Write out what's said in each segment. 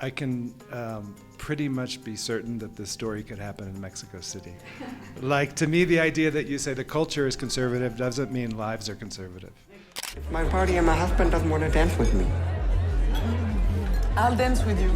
I can pretty much be certain that this story could happen in Mexico City. Like, to me, the idea that you say the culture is conservative doesn't mean lives are conservative. It's my party and my husband doesn't want to dance with me. I'll dance with you.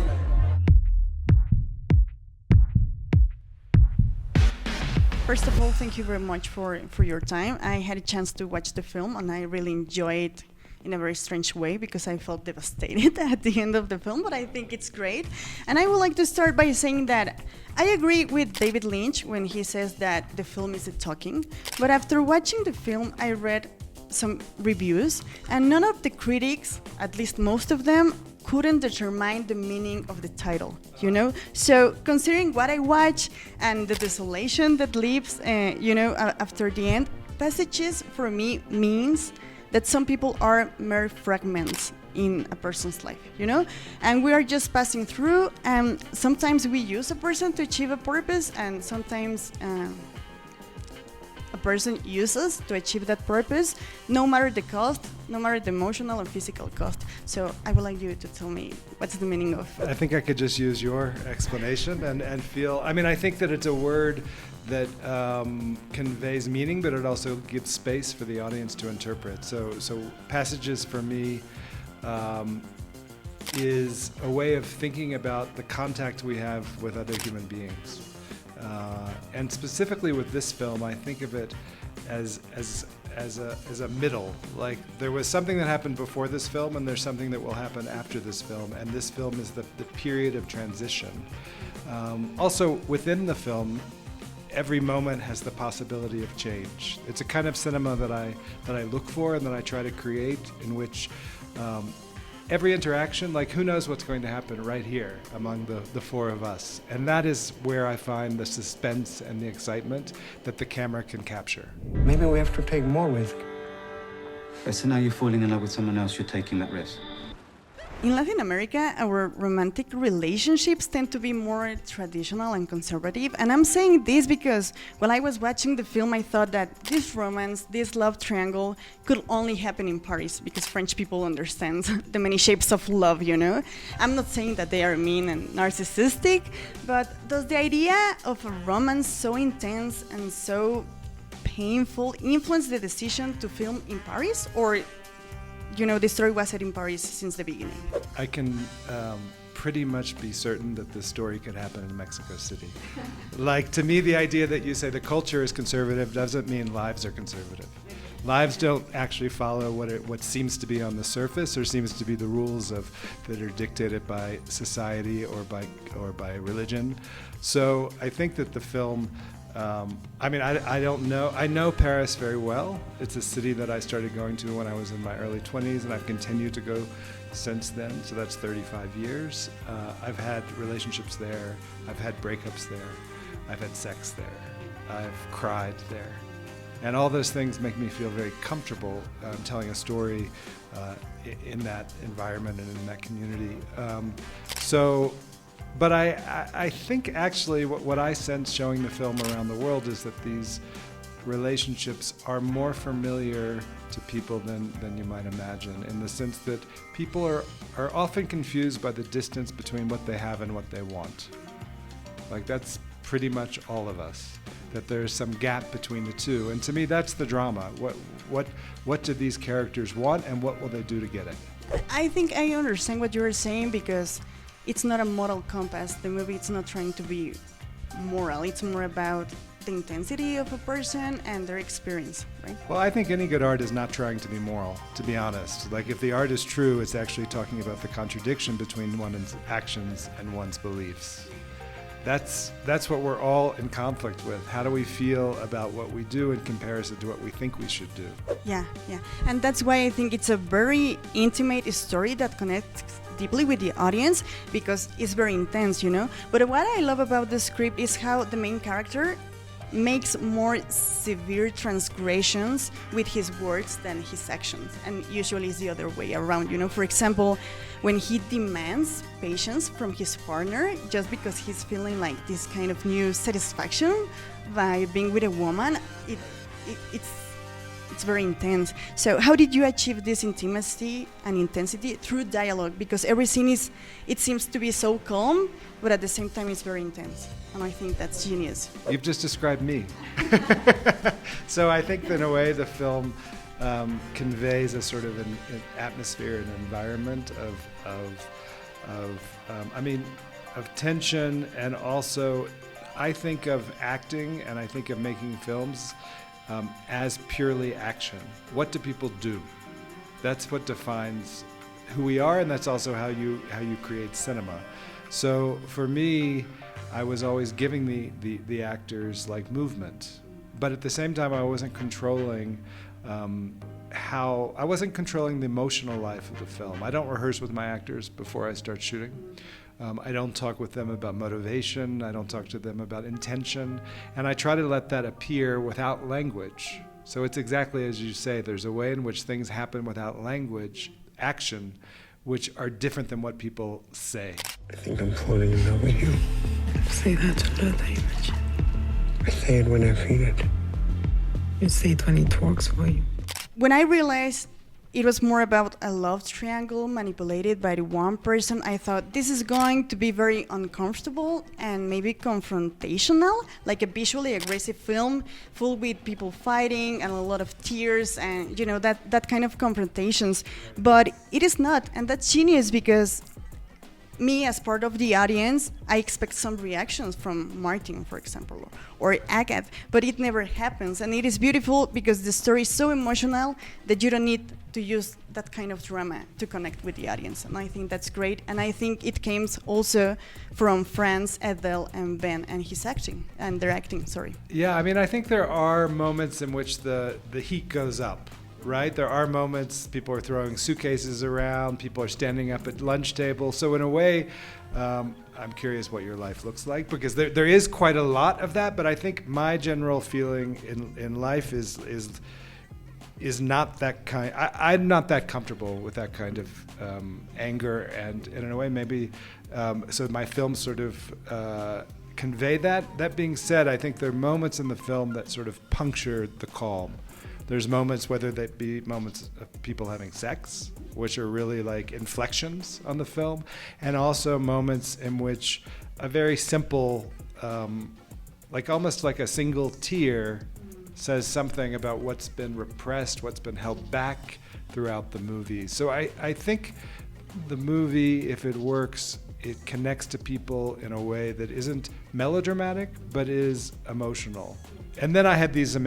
First of all, thank you very much for your time. I had a chance to watch the film and I really enjoyed it in a very strange way because I felt devastated at the end of the film, but I think it's great. And I would like to start by saying that I agree with David Lynch when he says that the film is a talking, but after watching the film, I read some reviews and none of the critics, at least most of them, couldn't determine the meaning of the title, you know? So considering what I watch and the desolation that leaves, after the end, passages for me means that some people are mere fragments in a person's life, you know? And we are just passing through, and sometimes we use a person to achieve a purpose, and sometimes a person uses to achieve that purpose, no matter the cost, no matter the emotional or physical cost. So I would like you to tell me what's the meaning of... I think I could just use your explanation and feel... I mean, I think that it's a word that conveys meaning, but it also gives space for the audience to interpret. So passages for me is a way of thinking about the contact we have with other human beings. And specifically with this film, I think of it as a middle. Like, there was something that happened before this film, and there's something that will happen after this film, and this film is the period of transition. Also, within the film, every moment has the possibility of change. It's a kind of cinema that I look for and that I try to create, in which every interaction, like, who knows what's going to happen right here among the four of us. And that is where I find the suspense and the excitement that the camera can capture. Maybe we have to take more risk. So now you're falling in love with someone else, you're taking that risk. In Latin America, our romantic relationships tend to be more traditional and conservative. And I'm saying this because when I was watching the film, I thought that this romance, this love triangle, could only happen in Paris because French people understand the many shapes of love, you know? I'm not saying that they are mean and narcissistic, but does the idea of a romance so intense and so painful influence the decision to film in Paris? Or the story was set in Paris since the beginning? I can pretty much be certain that this story could happen in Mexico City. Like, to me, the idea that you say the culture is conservative doesn't mean lives are conservative. Lives don't actually follow what seems to be on the surface or seems to be the rules that are dictated by society or by religion. So I think that the film... I don't know. I know Paris very well. It's a city that I started going to when I was in my early 20s, and I've continued to go since then, so that's 35 years. I've had relationships there. I've had breakups there. I've had sex there. I've cried there. And all those things make me feel very comfortable telling a story in that environment and in that community. But I think actually what I sense showing the film around the world is that these relationships are more familiar to people than you might imagine, in the sense that people are often confused by the distance between what they have and what they want. Like, that's pretty much all of us, that there's some gap between the two. And to me, that's the drama. What do these characters want, and what will they do to get it? I think I understand what you're saying, because it's not a moral compass. The movie is not trying to be moral. It's more about the intensity of a person and their experience, right? Well, I think any good art is not trying to be moral, to be honest. Like, if the art is true, it's actually talking about the contradiction between one's actions and one's beliefs. That's what we're all in conflict with. How do we feel about what we do in comparison to what we think we should do? Yeah. And that's why I think it's a very intimate story that connects deeply with the audience, because it's very intense, you know? But what I love about the script is how the main character makes more severe transgressions with his words than his actions, and usually it's the other way around, you know? For example, when he demands patience from his partner just because he's feeling like this kind of new satisfaction by being with a woman, it's it's very intense. So how did you achieve this intimacy and intensity through dialogue? Because every scene it seems to be so calm, but at the same time it's very intense. And I think that's genius. You've just described me. So I think in a way the film conveys a sort of an atmosphere and environment of tension, and also I think of acting and I think of making films as purely action. What do people do? That's what defines who we are, and that's also how you create cinema. So for me, I was always giving the actors like movement, but at the same time I wasn't controlling I wasn't controlling the emotional life of the film. I don't rehearse with my actors before I start shooting. I don't talk with them about motivation. I don't talk to them about intention. And I try to let that appear without language. So it's exactly as you say, there's a way in which things happen without language, action, which are different than what people say. I think I'm falling in love with you. Say that to the language. I say it when I feel it. You say it when it works for you. When I realized it was more about a love triangle manipulated by the one person, I thought this is going to be very uncomfortable and maybe confrontational, like a visually aggressive film full with people fighting and a lot of tears and that kind of confrontations. But it is not, and that's genius because me as part of the audience, I expect some reactions from Martin, for example, or Agathe, but it never happens. And it is beautiful because the story is so emotional that you don't need to use that kind of drama to connect with the audience. And I think that's great. And I think it came also from Franz, Adele, and Ben and their acting. Yeah, I mean, I think there are moments in which the heat goes up. Right? There are moments, people are throwing suitcases around, people are standing up at lunch tables. So in a way, I'm curious what your life looks like, because there is quite a lot of that, but I think my general feeling in life is not that kind. I'm not that comfortable with that kind of anger, and in a way maybe, so my films sort of convey that. That being said, I think there are moments in the film that sort of puncture the calm. There's moments, whether they be moments of people having sex, which are really like inflections on the film, and also moments in which a very simple, like almost like a single tear says something about what's been repressed, what's been held back throughout the movie. So I think the movie, if it works, it connects to people in a way that isn't melodramatic, but is emotional. And then I had these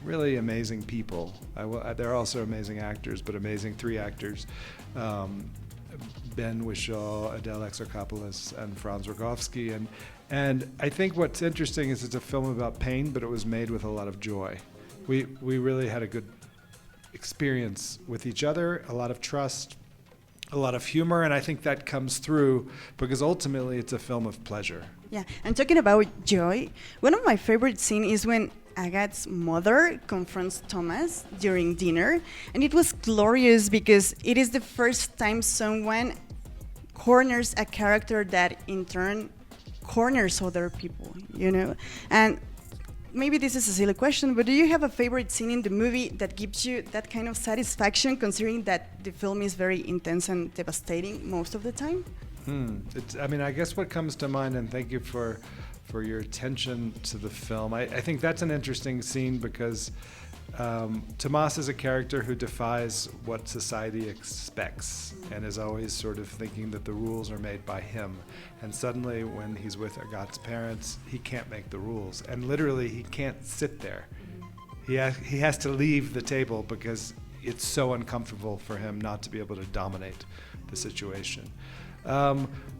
really amazing people. They're also amazing actors, but amazing three actors. Ben Whishaw, Adele Exarchopoulos, and Franz Rogowski. And I think what's interesting is it's a film about pain, but it was made with a lot of joy. We really had a good experience with each other, a lot of trust, a lot of humor, and I think that comes through because ultimately it's a film of pleasure. Yeah, and talking about joy, one of my favorite scenes is when Agathe's mother confronts Tomas during dinner, and it was glorious because it is the first time someone corners a character that in turn corners other people, And maybe this is a silly question, but do you have a favorite scene in the movie that gives you that kind of satisfaction, considering that the film is very intense and devastating most of the time? I guess what comes to mind, and thank you for your attention to the film. I think that's an interesting scene because Tomas is a character who defies what society expects and is always sort of thinking that the rules are made by him. And suddenly when he's with Agathe's parents, he can't make the rules. And literally he can't sit there. He has to leave the table because it's so uncomfortable for him not to be able to dominate the situation.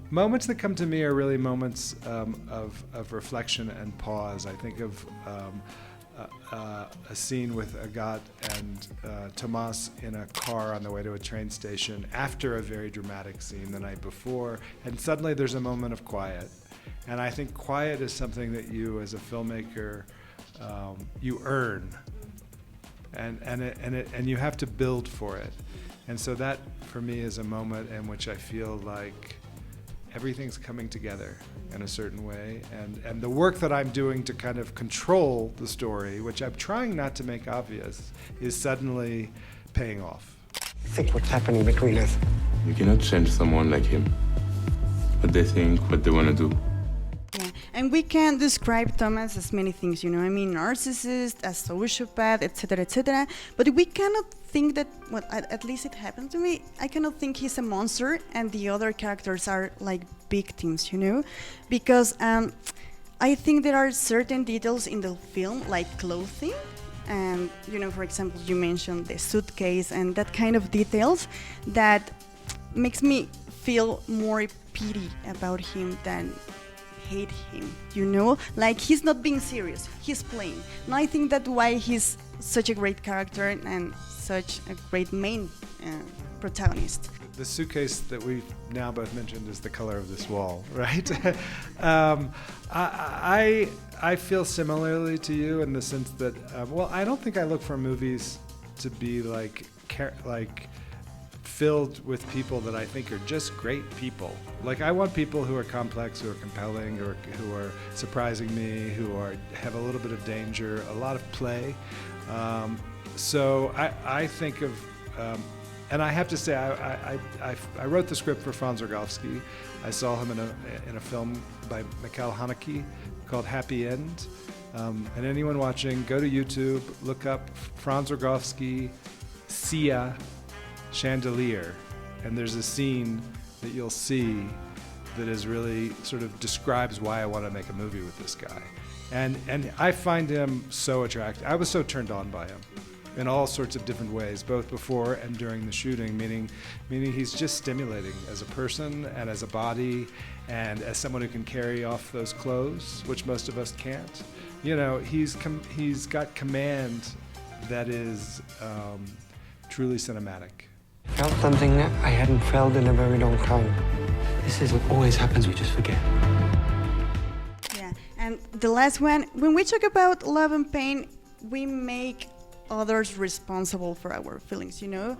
Moments that come to me are really moments of reflection and pause. I think of a scene with Agathe and Tomas in a car on the way to a train station after a very dramatic scene the night before, and suddenly there's a moment of quiet. And I think quiet is something that you, as a filmmaker, you earn, and you have to build for it. And so that, for me, is a moment in which I feel like everything's coming together in a certain way, and the work that I'm doing to kind of control the story, which I'm trying not to make obvious, is suddenly paying off. Think what's happening between us. You cannot change someone like him. What they think, what they want to do. Yeah, and we can describe Tomas as many things, you know. I mean, narcissist, a sociopath, etc., etc. But we cannot think that. Well, at least it happened to me. I cannot think he's a monster, and the other characters are like victims, you know, because I think there are certain details in the film, like clothing, and you know, for example, you mentioned the suitcase and that kind of details that makes me feel more pity about him than hate him, you know, like he's not being serious, he's playing. And I think that's why he's such a great character and such a great main protagonist. The suitcase that we've now both mentioned is the color of this wall, right? I feel similarly to you in the sense that, well, I don't think I look for movies to be like filled with people that I think are just great people. Like, I want people who are complex, who are compelling, or who are surprising me, who have a little bit of danger, a lot of play. So I think of, and I have to say, I wrote the script for Franz Rogowski. I saw him in a film by Mikhail Haneke called Happy End. And anyone watching, go to YouTube, look up Franz Rogowski, Sia, Chandelier, and there's a scene that you'll see that is really sort of describes why I want to make a movie with this guy. And I find him so attractive. I was so turned on by him in all sorts of different ways, both before and during the shooting, meaning he's just stimulating as a person and as a body and as someone who can carry off those clothes, which most of us can't. You know, he's got command that is truly cinematic. Felt something that I hadn't felt in a very long time. This is what always happens, we just forget. Yeah, and the last one, when we talk about love and pain, we make others responsible for our feelings, you know?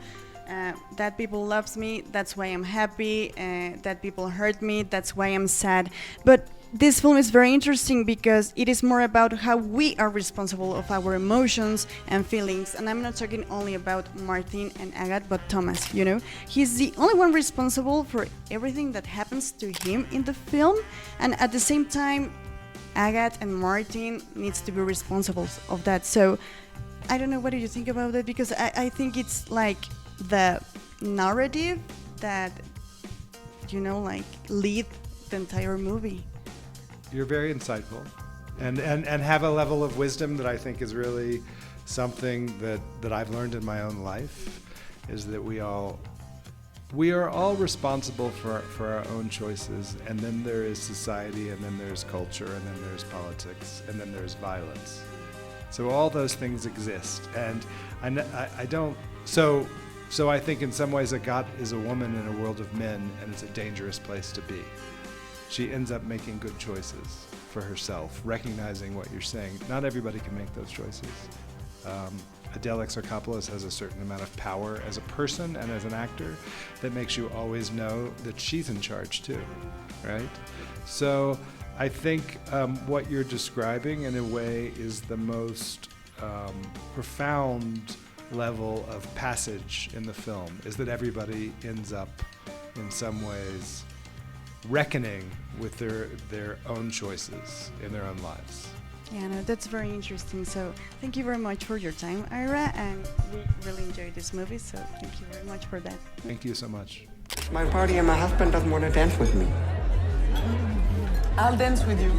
That people loves me, that's why I'm happy, that people hurt me, that's why I'm sad. But this film is very interesting because it is more about how we are responsible of our emotions and feelings. And I'm not talking only about Martin and Agathe, but Tomas, you know? He's the only one responsible for everything that happens to him in the film. And at the same time, Agathe and Martin needs to be responsible of that. So I don't know, what do you think about that? Because I think it's like the narrative that, you know, like lead the entire movie. You're very insightful and have a level of wisdom that I think is really something that I've learned in my own life, is that we are all responsible for our own choices, and then there is society, and then there's culture, and then there's politics, and then there's violence. So all those things exist, and I don't. So I think in some ways Agathe is a woman in a world of men, and it's a dangerous place to be. She ends up making good choices for herself, recognizing what you're saying. Not everybody can make those choices. Adele Exarchopoulos has a certain amount of power as a person and as an actor that makes you always know that she's in charge too, right? So I think what you're describing in a way is the most profound level of passage in the film, is that everybody ends up in some ways reckoning with their own choices in their own lives. Yeah, no, that's very interesting. So thank you very much for your time, Ira, and we really enjoyed this movie, so thank you very much for that. Thank you so much. It's my party and my husband doesn't want to dance with me. I'll dance with you.